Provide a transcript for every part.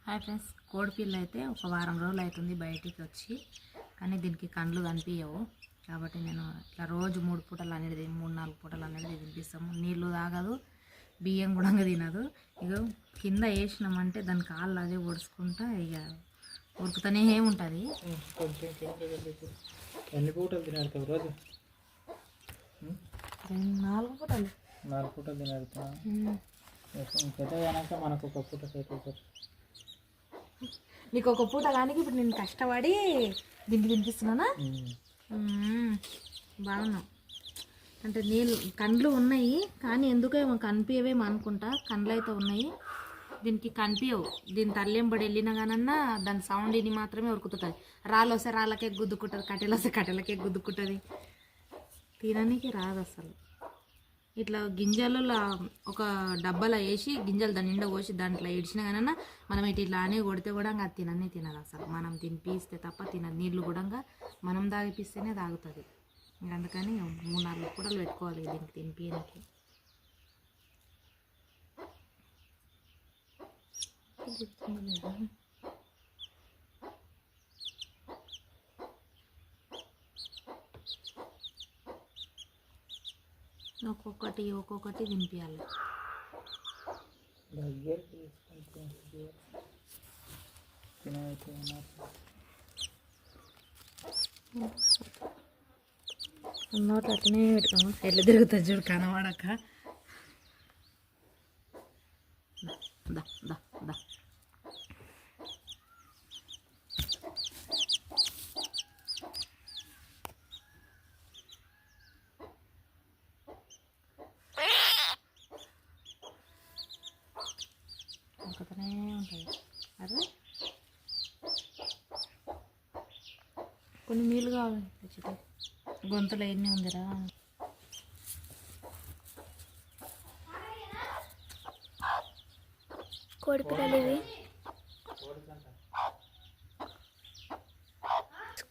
Hi friends, కోడిపిల్ల అయితే ఒక వారం రోజులు అవుతుంది బయటికి వచ్చి, కానీ దీనికి కండ్లు కనిపించవు. కాబట్టి నేను ఇట్లా రోజు 3 పూటలు అనేది 3-4 పూటలు అనేది తినిపిస్తాము. నీళ్ళు తాగదు, బియ్యం కూడా తినదు. ఇక కింద వేసినామంటే దాని కాళ్ళు అదే ఒడుచుకుంటా ఇక ఉరుకుతూనే ఉంటుంది. ఎన్ని పూటలు తినేస్తావు రోజు? 4 పూటలు. 4 పూటలు తినేస్తా. పెద్దగా మనకు ఒక పూట చేతి నీకు ఒక పూట కానీ ఇప్పుడు నేను కష్టపడి దీనికి తినిపిస్తున్నానా? బాగున్నావు అంటే నీళ్ళు కండ్లు ఉన్నాయి కానీ ఎందుకో ఏమో కనిపించవేమో అనుకుంటా. కండ్లు అయితే ఉన్నాయి, దీనికి కనిపించవు. దీని తల్లింబడి వెళ్ళినా కానన్నా దాని సౌండ్ ఇది మాత్రమే ఉరుకుతుంది. రాళ్ళు వస్తే రాళ్ళకే గుద్దుకుంటుంది, కట్టెలు వస్తే కట్టెలకే గుద్దుకుంటుంది. తిననీకి రాదు అసలు. ఇట్లా గింజలలో ఒక డబ్బాలో వేసి గింజలు దాని నిండా పోసి దాంట్లో ఇడిచినా కానీ మనం ఇట్లా అని కొడితే కూడా అది తినదు అసలు. మనం తినిపిస్తే తప్ప తినదు. నీళ్ళు కూడా మనం తాగిపిస్తేనే తాగుతుంది. అందుకని 3-4 పూటలు పెట్టుకోవాలి దీనికి తినిపించడానికి. ఒక్కొక్కటి తినిపించాలి. నోట్ అట్లనే పెట్టుకోము, ఎట్లా తిరుగుతుంది చూడు కనబడక. దా దా దా ఒకతనే ఉంటుంది. అదే కొన్ని నీళ్ళు కావాలి. గొంతులో ఎన్ని ఉందిరా. కోడి పిల్లలు ఇవి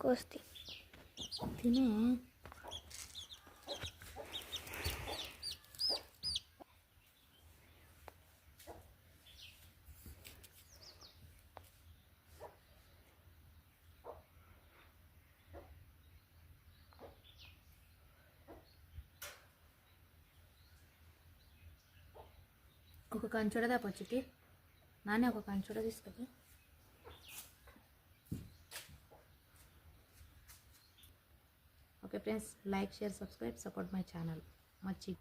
కోస్తి తినే. ఒక కంచుడదా పచ్చికి నానే ఒక కంచుడ తీసుకొని. Okay friends, like, share, subscribe, support my channel. మచ్చి